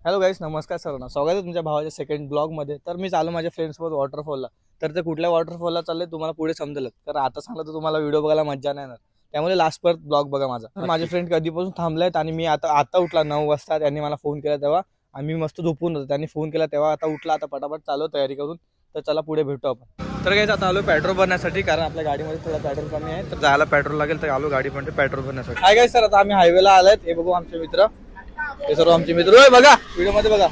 Hello गाईस, नमस्कार सर्वांना. स्वागत आहे तुमच्या भावाच्या सेकंड ब्लॉगमध्ये. तर मी चालू माझ्या फ्रेंड्ससोबत वॉटरफॉलला. तर ते कुठल्या वॉटरफॉलला चालले तुम्हाला पुढे समजेल. तर आता सांगलं तर तुम्हाला व्हिडिओ बघायला मजा नाही येणार, त्यामुळे लास्टपर्यंत ब्लॉग बघा माझा. तर माझे फ्रेंड कधीपासून थांबलेत आणि मी आता उठला 9 वाजता. त्यांनी मला फोन केला तेव्हा आणि मी मस्त झोपून होतो. त्यांनी फोन केला तेव्हा आता उठला. आता पटापट चालू तयारी करून. तर चला पुढे भेटू आपण. तर गाईस आता आलो पेट्रोल भरण्यासाठी, कारण आपल्या गाडीमध्ये थोडा पेट्रोल कमी आहे. तर जायला पेट्रोल लागेल, तर आलो गाडी पण पेट्रोल भरण्यासाठी. हाय गाईस, तर आता आम्ही हायवेला आलोत. हे बघू आमचे मित्र, हे सर्व आमचे मित्र. बघा व्हिडिओ मध्ये बघा.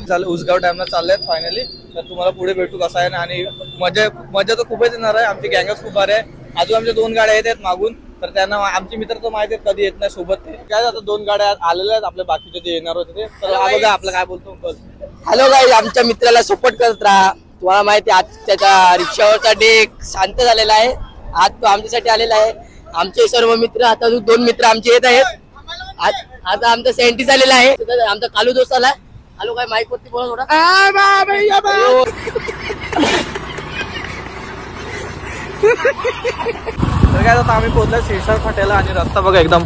चालेल, उसगाव डॅमला चाललेत फायनली. तर तुम्हाला पुढे भेटू कसं आहे ना. आणि मजा तर खूपच येणार आहे. आमची गँगच खूप भारी आहे. अजून आमच्या 2 गाड्या येत आहेत मागून. तर त्यांना आमचे मित्र तर माहिती आहेत कधी येत नाही सोबत. ते काय आता 2 गाड्या आलेल्या आहेत आपल्या, बाकीचे जे येणार होते ते. तर बघा आपलं काय बोलतो. हॅलो गाईज, आमच्या मित्राला सपोर्ट करत राहा. तुम्हाला माहिती आज त्याचा रिक्षावरचा डेक शांत झालेला आहे. आज तो आमच्यासाठी आलेला आहे. आमचे सर्व मित्र, आता 2 मित्र आमचे येत आहेत. आता आमचा सेंटी आलेला आहे. आमचा कालू दोस्त आला. हॅलो काय माईक वरती बोला थोडा. तर काय आता आम्ही पोहोचलो शिरसाट फाट्याला. आणि रस्ता बघा एकदम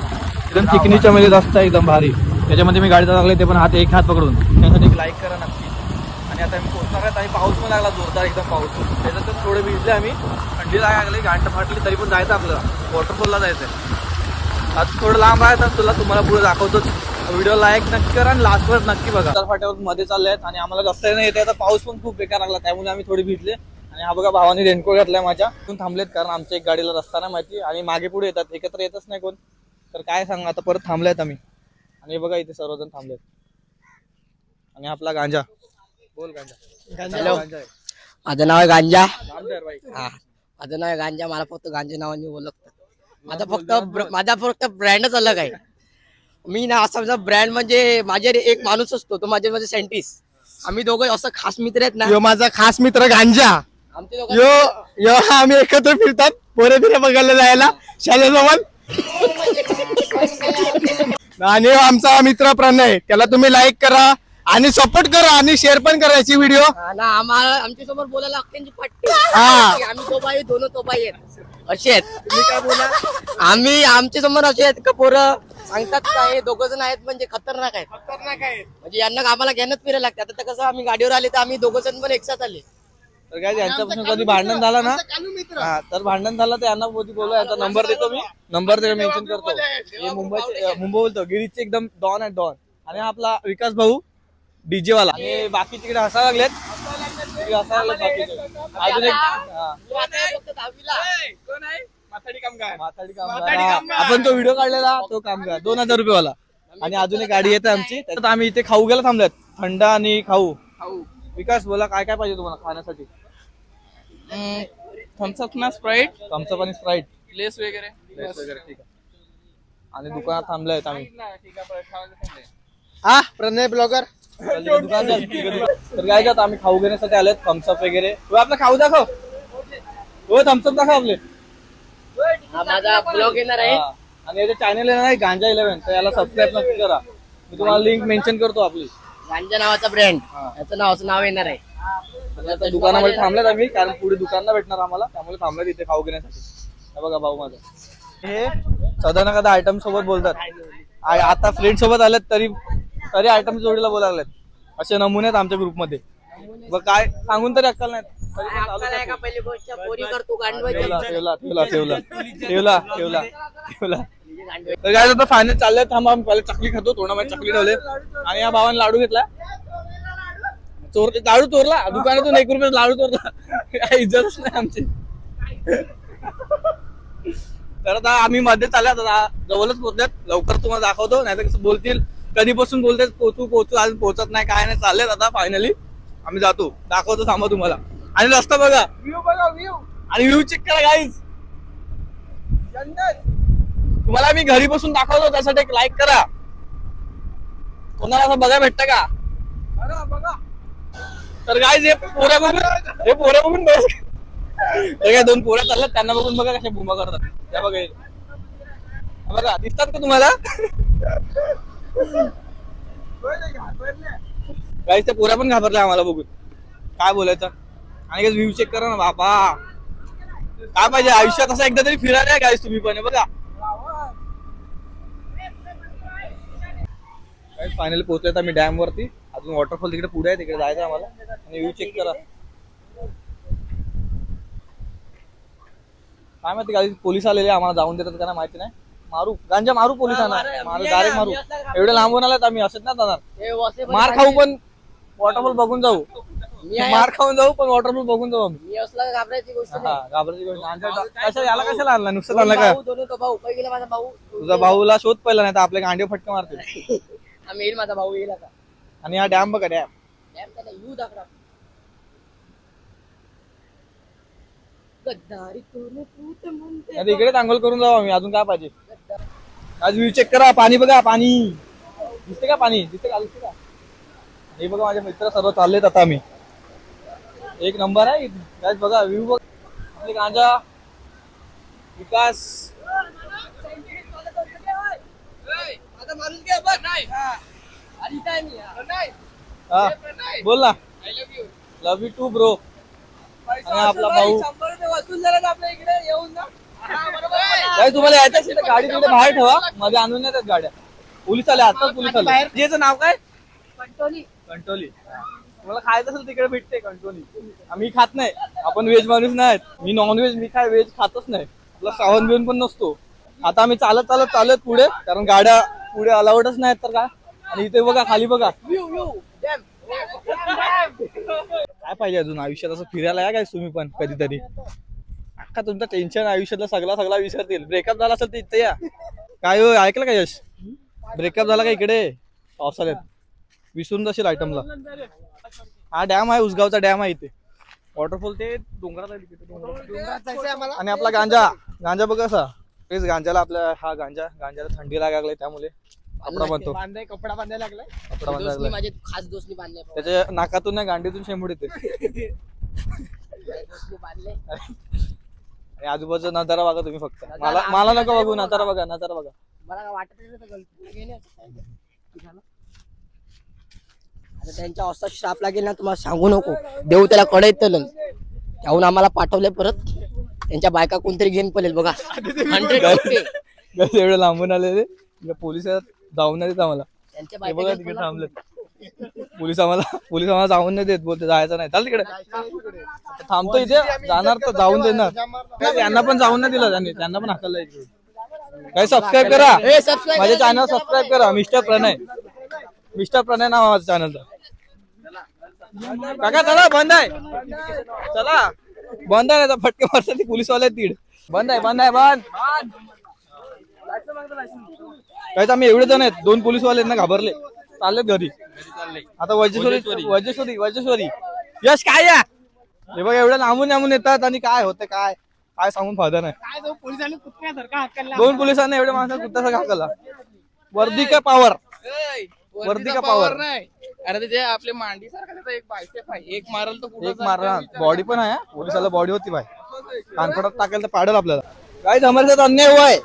चिकनी चमेली रस्ता, एकदम भारी. त्याच्यामध्ये मी गाडी चालवली, ते पण एक हात पकडून. त्यासाठी एक लाईक करा नक्की. आणि आता आम्ही पोहोचणार आहेत. आणि पाऊस पण लागला जोरदार, एकदम पाऊस. त्याच्यात थोडे भिजले आम्ही, थंडी लागली, गांठ फाटली, तरी पण जायचं आपल्याला वॉटरफॉलला जायचंय. आता थोडं लांब आहे, तर तुम्हाला पुढे दाखवतोच. व्हिडिओ लाईक नक्की करा आणि लास्टवर नक्की बघा. फाट्यावर मध्ये चालले आहेत आणि आम्हाला रस्ता नाही येते. आता पाऊस पण खूप बेकार लागला, त्यामुळे आम्ही थोडी भिजले. आणि हा बघा भावाने रेनकोट घातलाय माझ्या. थांबलेत कारण आमच्या एक गाडीला रस्ता नाही माहिती आणि मागे पुढे येतात, एकत्र येतच नाही कोण. तर काय सांगा, आता परत थांबलेत आम्ही. आणि बघा इथे सर्वजण थांबलेत. आणि आपला गांजा बोल. हॅलो, माझं नाव आहे गांजा. माझं नाव आहे गांजा. मला फक्त गांजा नावाने ओळखतात. माझा फक्त ब्रँडच अलग आहे. मी ना असा ब्रँड म्हणजे माझे एक माणूस असतो, तो माझे सायंटिस्ट. आम्ही दोघं असं खास मित्र आहेत ना. यो माझा खास मित्र गांजा. आमचे आम्ही एकत्र फिरतात पोरे फिरे बघायला जायला शाळेजवळ. आणि आमचा मित्र प्रणय, त्याला तुम्ही लाईक करा आणि सपोर्ट करा आणि शेअर पण करायची व्हिडिओ. आम्हाला आमच्या समोर बोलायला अख्ख्यांची पट्टी. आम्ही तो बाई दोन तो बाई आहेत असे आहेत. तुम्ही काय बोला, आम्ही आमच्या समोर असे आहेत का पोरं सांगतात काय, 2 जण आहेत म्हणजे खतरनाक आहेत. म्हणजे यांना आम्हाला घेण्यात फिरायला लागतात. आता कसं आम्ही गाडीवर आले तर आम्ही 2 जण पण एकसाथ आले. तर काय यांच्यापासून कधी भांडण झाला ना, तर भांडण झालं तर यांना बोलू. यांचा नंबर देतो मी, नंबर मेन्शन करतो. हे मुंबई बोलतो, गिरीचे एकदम डॉन आहे, डॉन. आणि आपला विकास भाऊ डीजे वाला. आणि बाकी तिकडे हसायला लागलेत. अजून एक आपण तो व्हिडिओ काढलेला, तो कामगार 2000 रुपये वाला. आणि अजून एक गाडी येते आमची. त्यात आम्ही इथे खाऊ गेला थांबल्यात, थंड आणि खाऊ. विकास बोला, काय काय पाहिजे तुम्हाला खाण्यासाठी? थम्सअप ना स्प्राईट, थम्सअप आणि स्प्राईट, लेस वगैरे. ठीक आहे. आणि दुकानात थांबले आहेत आम्ही. हा प्रणय ब्लॉगर. तर काय जात आम्ही खाऊ घेण्यासाठी आलेत, थम्सअप वगैरे. आपला खाऊ दाखव, हो थम्सअप दाखव आपले. माझा ब्लॉग येणार आहे. आणि याचे चॅनल येणार आहे गांजा 11. तर याला सबस्क्राईब नक्की करा. मी तुम्हाला लिंक मेन्शन करतो आपली. गांजा नावाचा ब्रँड, याचं नाव येणार आहे. आता दुकानामध्ये थांबल्यात आम्ही, कारण पुढे दुकानला भेटणार आम्हाला, त्यामुळे थांबल्यात इथे खाऊ घेण्यासाठी. बघा भाऊ माझा, हे साधारण एखादा आयटम सोबत बोलतात. आता फ्रेंड सोबत आलेत तरी आयटम जोडीला बोलायला लागलेत. असे नमुने आहेत आमच्या ग्रुपमध्ये. बघ काय सांगून तरी अक्कल नाही. पहिली गोष्ट पोरी करतो तर काय आता फायनल चाललंय. थांबा, आम्ही पहिले चकली खातो. तोंडामध्ये चकली ठेवले आणि या भावाने लाडू घेतला. लाडू चोरला दुकानातून, 1 रुपये लाडू चोरला. इज्जतच नाही आमची. तर आता आम्ही मध्ये चालल्यात, आता जवळच पोहोचल्यात. लवकर तुम्हाला दाखवतो, नाही तर कसं बोलतील कधीपासून बोलतात पोहोचू अजून पोहोचत नाही, काय नाही. चाललेत आता फायनली आम्ही जातो, दाखवतो थांबा तुम्हाला. आणि रस्ता बघा, व्ह्यू बघा, व्ह्यू आणि व्ह्यू चेक करा गाईज. तुम्हाला मी घरी बसून दाखवतो, त्यासाठी एक लाईक करा. कोणाला असं बघा भेटतं का? तर गाईज हे पोऱ्या बघून बस. काय 2 पोऱ्या चालल्यात, त्यांना बघून बघा कशा बुंबा करतात. त्या बघा दिसतात का तुम्हाला? गाईज त्या पोऱ्या पण घाबरल्या आम्हाला बघून. काय बोलायचं. आणि व्ह्यू चेक करा ना बाबा, काय पाहिजे आयुष्यात. असं एकदा तरी फिरायला गाईज तुम्ही पण. बघा फायनली पोहोचलोय आम्ही डॅम वरती. अजून वॉटरफॉल तिकडे पुढे आहे, तिकडे जायचं आम्हाला. आणि व्ह्यू चेक करा. काय माहिती काही पोलीस आलेले आम्हाला जाऊन देतात का नाही माहिती नाही. मारू गांजा मारू पोलिसांना, मारू डायरेक्ट मारू. एवढे लांबून आलात आम्ही, असंच ना जाणार. मार खाऊ पण वॉटरफॉल बघून जाऊ. मार खाऊन जाऊ पण वॉटरफॉल बघून जाऊ आम्ही. मी असला घाबरायची गोष्ट नाही. हा घाबरायची गोष्ट. कशा याला कशाला आणला, नुसतं आणलं का? दोन्ही तो भाऊ काय गेला माझा भाऊ. तुझा भाऊला शोध पहिला, नाही तर आपल्या गांडीवर फटका मारतील. आम्ही येईल, माझा भाऊ येईल आता. आणि हा डॅम बघा, डॅम त्याला येऊ दाखला. गद्दारी करू तू म्हणते. आता इकडेच आंघोळ करून जाऊ आम्ही. अजून काय पाहिजे? आज व्ह्यू चेक करा. पाणी बघा, पाणी दिसते का? पाणी दिसते का? दिसते का? हे बघा माझे मित्र सर्व चाललेत आता. आम्ही एक नंबर आहे गाइस. बघा व्ह्यू बघ. आपले गांजा विकास बोल ना. Love you too bro. आणि आपला भाऊ तुम्हाला यायचं असेल तर गाडी तिकडे बाहेर ठेवा, मध्ये आणून येतात गाड्या. पोलीस आले, आताच पोलीस आले. जेचं नाव काय? कंटोली. तुम्हाला खायचं असेल तिकडे भेटते कंटोली. आम्ही खात नाही, आपण व्हेज माणूस नाहीत. मी नॉन व्हेज, मी काय व्हेज खातच नाही. आपला श्रावण बिवण पण नसतो. आता आम्ही चालत पुढे, कारण गाड्या पुढे अलाउडच नाहीत तर काय. आणि इथे बघा, खाली बघा. काय पाहिजे अजून आयुष्यात? असं फिरायला या काय तुम्ही पण कधीतरी. अख्खा तुमचं टेन्शन आयुष्यातला सगळा विसरतील. ब्रेकअप झाला असेल तर इथे या. काय हो, ऐकलं का यश? ब्रेकअप झाला का इकडे पावसाळ्यात विसरून जाशील आयटमला. हा डॅम आहे, उसगावचा डॅम आहे. इथे वॉटरफॉल ते डोंगरात आहे. आणि आपला गांजा बघा कसा. तेच गांजाला आपल्या, हा गांजाला थंडी लागली त्यामुळे कपडा बांधतो. कपडा बांधायला लागलाय. कपडा बांधायला लागलाय. माझे खास दोस्ती बांधले. त्याच्या नाकातून नाही, गांडीतून शेंबूड येते. बांधले. आणि आजूबाजूचा नजारा बघा तुम्ही फक्त. मला नको बघू, नजारा बघा. मला काय वाटत आता त्यांच्या अवस्था श्राप लागेल ना, तुम्हाला सांगू नको. देऊ त्याला कळत त्याहून आम्हाला पाठवले परत. त्यांच्या बायका कोणतरी घेऊन पडेल बघा. 100% एवढे लांबून आलेले पोलिस जाऊन नाही देत आम्हाला. त्यांच्या बघा बायका तिकडे थांबले पोलीस आम्हाला जाऊन नाही देत. बोलते जायचं नाही, चाल तिकडे. थांबतो इथे, जाणार तर जाऊन देणार. त्यांना पण जाऊन नाही दिलं त्यांना पण हाकललं इकडे. काही सबस्क्राईब करा माझे चॅनल, सबस्क्राईब करा. मिस्टर प्रणय नाव माझं चॅनलचं. काका चला, बंद आहे. चला बंद आहे, तर फटके मारतात ते पोलीसवाले. तीड बंद आहे. काहीच आम्ही एवढे जण आहेत. 2 पोलीसवाले ना घाबरले, चाललेत घरी. आता वजेश्वरी यश काय या. हे बघा एवढ्या लांबून येतात आणि काय होतं काय सांगून फायदा नाही. 2 पोलिसांनी एवढ्या माणसाला कुत्त्यासारखा हाकलला. वर्दी का पावर नाही. अरे ते आपले मांडी सारखं एक बायसेप आहे. एक मारल तर एक मारला. बॉडी पण आहे, पोलिसाला बॉडी होती भाई. कानफडात टाकेल तर पाडेल आपल्याला. काय हमारे साथ अन्याय हुआ है.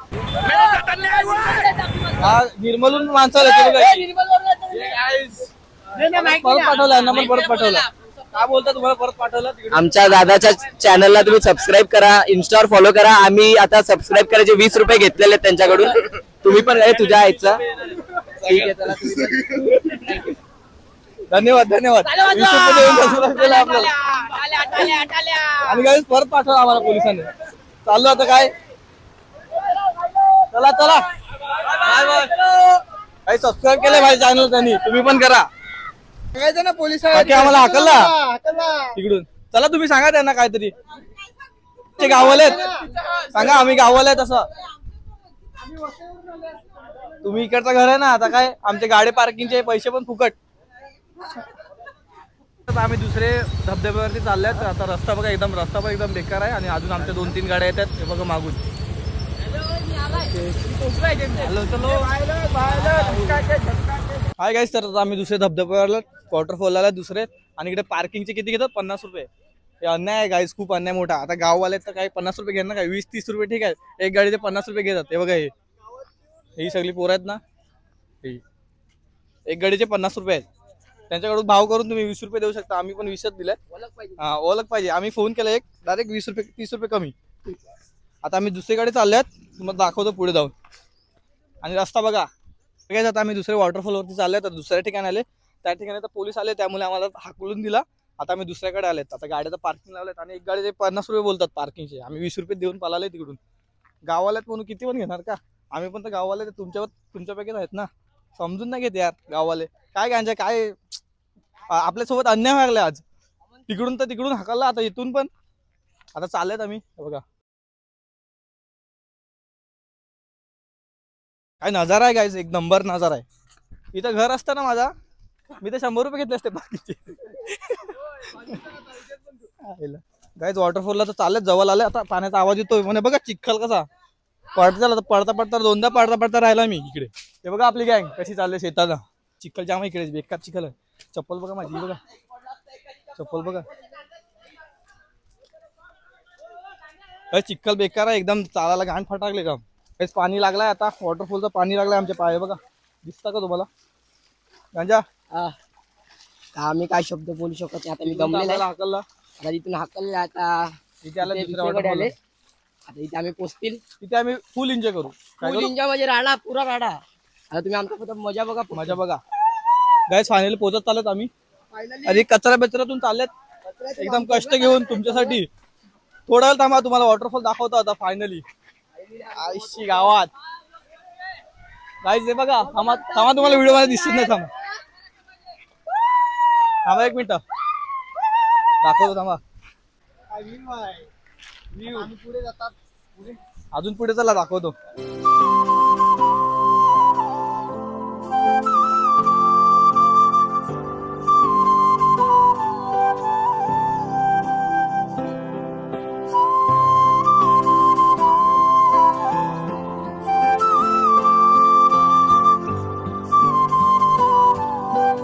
हा निर्मलून माणसाला परत पाठवला. काय बोलता, तुम्हाला परत पाठवलं. आमच्या दादाच्या चॅनलला तुम्ही सबस्क्राईब करा, इन्स्टावर फॉलो करा. आम्ही आता सबस्क्राईब करायचे 20 रुपये घेतलेले आहेत त्यांच्याकडून. तुम्ही पण आहे तुझ्या आईचा. ठीक आहे, चला धन्यवाद. 20 रुपये देऊन सबस्क्राईब केलं आपल्याला. आणि काय परत पाठवलं आम्हाला पोलिसांनी. चाललो आता काय. चला काही सबस्क्राईब केलंय माझ्या चॅनल त्यांनी, तुम्ही पण करा. ना पोलिस आम्हाला हाकलला तिकडून. चला तुम्ही सांगा त्यांना काहीतरी. ते गावाले आहेत सांगा, आम्ही गावाले आहेत असं. तुम्ही इकडचं घर आहे ना. आता काय आमचे गाडी पार्किंगचे पैसे पण फुकट. आम्ही दुसरे धबधब्यावरती चालल्यात. आता रस्ता बघा एकदम बेकार आहे. आणि अजून आमच्या 2-3 गाड्या येतात. हे बघा मागून. हाय गाईस, तर आता आम्ही दुसरे धबधब्यावर वॉटरफॉल आला दुसरे. आणि इकडे पार्किंगचे किती घेतात? 50 रुपये. हे अन्याय आहे गाईस, खूप अन्याय मोठा. आता गाववाले तर काही 50 रुपये घेणार, काय 20-30 रुपये ठीक आहे. एक गाडीचे 50 रुपये घेतात. हे बघा, ही सगळी पोरं आहेत ना. एक गाडीचे 50 रुपये आहेत. त्यांच्याकडून भाव करून तुम्ही 20 रुपये देऊ शकता. आम्ही पण 20च दिले. हा ओळख पाहिजे. आम्ही फोन केला एक, डायरेक्ट 20 रुपये 30 रुपये कमी. आता आम्ही दुसरीकडे चालल्यात, तुम्हाला दाखवतो पुढे जाऊन. आणि रस्ता बघा काय आता आम्ही दुसऱ्या वॉटरफॉल वरती चाललोय, तर दुसऱ्या ठिकाणी आले. त्या ठिकाणी तर पोलीस आले, त्यामुळे आम्हाला हाकलून दिला. आता आम्ही दुसऱ्याकडे आलेत. आता गाड्याचं पार्किंग लावलेत आणि एक गाडीचे 50 रुपये बोलतात पार्किंगचे. आम्ही 20 रुपये देऊन पळाले तिकडून. गावाल्यात म्हणून किती पण घेणार का? आम्ही पण तर गाववाले तुमच्यापैकीच आहेत ना, समजून नाही घेत यार गाववाले. काय गांजा काय आपल्यासोबत अन्याय व्हायला आज. तिकडून तर तिकडून हाकलला, आता इथून पण. आता चाललेत आम्ही. बघा काय नजारा आहे गाईज, एक नंबर नजारा आहे. इथं घर असतं ना माझा, मी तर 100 रुपये घेतले असते बाकीचे. गाईज वॉटरफॉलला तर चालत जवळ आले. आता पाण्याचा आवाज येतोय म्हणे, बघा चिखल कसा पडता पडता पडता दोनदा पडता पडता राहिला मी इकडे. हे बघा आपली गँग कशी चालले शेताला. चिखल जाम इकडे, बेकार चिखल आहे. चप्पल बघा माझी, बघा चप्पल बघा. काय चिखल बेकार आहे एकदम, चालायला घाण फटाकले काम. काहीच पाणी लागलाय, आता वॉटरफॉलचं पाणी लागलाय आमच्या पाय. बघा दिसतं का तुम्हाला गांजा? आम्ही काय शब्द बोलू शकत नाही. आता मी दमलेला आहे. हाकलला आता इथून हाकलला. आता इथे आला दुसऱ्या दुसरीकडे आले. waterfall. आता इथे आम्ही पोहोचतील. तिथे आम्ही फुल एन्जॉय करू. काय फुल करू? एन्जॉय म्हणजे राडा, पुरा राडा. आता तुम्ही आमच्या मजा बघा, मजा बघा. गाईस फायनली पोहोचत चालत आम्ही. अरे कचरा बेचऱ्यातून चाललेत एकदम कष्ट घेऊन तुमच्यासाठी. थोडा वेळ थांबा, तुम्हाला वॉटरफॉल दाखवतो आता फायनली आयशी गावात. गाईस हे बघा, थांबा थांबा, तुम्हाला व्हिडिओ मध्ये दिसत नाही. थांबा थांबा एक मिनिट दाखवतो, थांबा. अजून पुढे चला दाखवतो.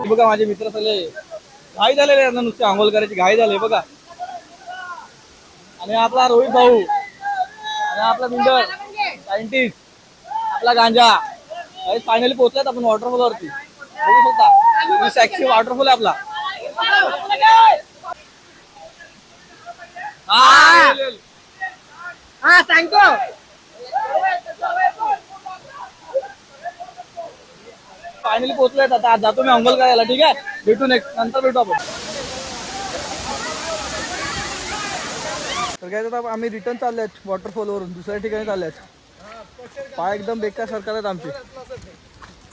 बघा माझे मित्र सगळे घाई झालेले नुसते आंघोळ करायची घाई झाले बघा. आणि आपला रोहित भाऊ आणि आपला बिल्डर सायंटिस्ट आपला गांजा फायनली पोहोचलात आपण वॉटरफॉल वरती. बघू शकता सॅक्सी वॉटरफॉल आहे आपला. हा सांगतो. फायनली पोहोचलोय. आता जातो मी अंघोळ करायला. ठीक आहे, भेटू नेक्स्ट, नंतर भेटू आपण. तर काय आता आम्ही रिटर्न चाललेत वॉटरफॉल वरून दुसऱ्या ठिकाणी चाललेत. पाय एकदम बेकार सरकार आहेत आमचे.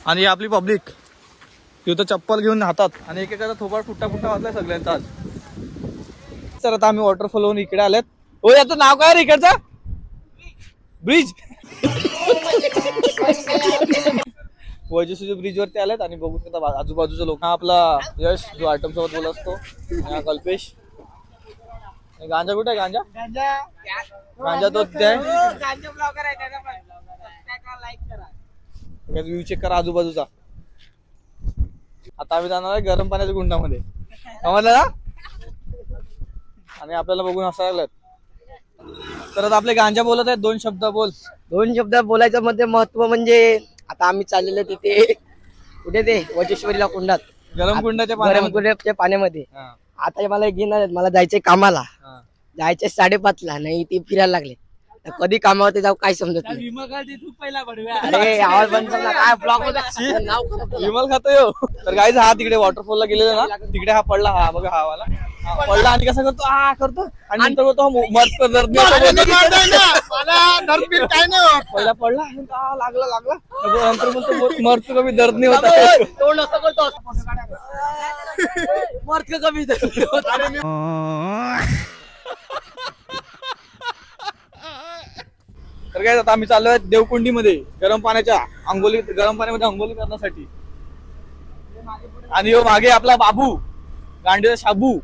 आणि आपली पब्लिक तिथं चप्पल घेऊन हातात आणि एकेकाचा थोपाड फुट्टा फुट्टा वाजलाय सगळ्यांचा आज. तर आता आम्ही वॉटरफॉल वरून इकडे आलेत. हो याचं नाव काय रे इकडचं? ब्रिज. वैजसूच्या ब्रिज वरती आलेत आणि बघू शकता आजूबाजूचा लोक. हा आपला यश जो आयटम सोबत बोलत असतो, हा कल्पेश. गांजा कुठे आहे? गांजा गांजा तो व्ह्यू चेक करा आजूबाजूचा. आता आम्ही जाणार आहे गरम पाण्याच्या गुंडामध्ये, समजलं ना? आणि आपल्याला बघून हसायला लागलेत. तर आपले गांजा बोलत आहेत, 2 शब्द बोल. 2 शब्द बोलायचं मध्ये महत्व म्हणजे आता आम्ही चाललेलो तिथे कुठे ते वजेश्वरीला कुंडात, गरम कुंडाच्या गरम पाण्यामध्ये. आता मला घेणार, मला जायचंय कामाला. जायचे 5:30ला, नाही ती फिरायला लागले. कधी कामावरती जाऊ काय समजत नाही. अरे आवाज बंद कर ना, काय ब्लॉग मध्ये नाव करत विमल खातोय. तर गाईज हा तिकडे वॉटरफॉलला गेलेला ना, तिकडे हा पडला. हा बघा हा वाला पडला आणि कसं करतो हा करतो आणि नंतर बोलतो पहिला पडला लागला लागला नंतर बोलतो मरतो कमी दर्द नाही होता. तोंड असं करतो, मर्द कमी तर काय आता आम्ही चाललोय देवकुंडीमध्ये गरम पाण्याच्या आंघोळी, गरम पाण्यामध्ये आंघोळी करण्यासाठी. आणि मागे आपला बाबू गांडीचा शाबू.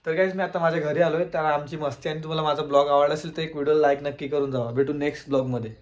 तर गाईज मी आता माझ्या घरी आलोय. तर आमची मस्ती आणि तुम्हाला माझा ब्लॉग आवडला असेल तर एक व्हिडिओ लाईक नक्की करून जावा. भेटू नेक्स्ट ब्लॉग मध्ये.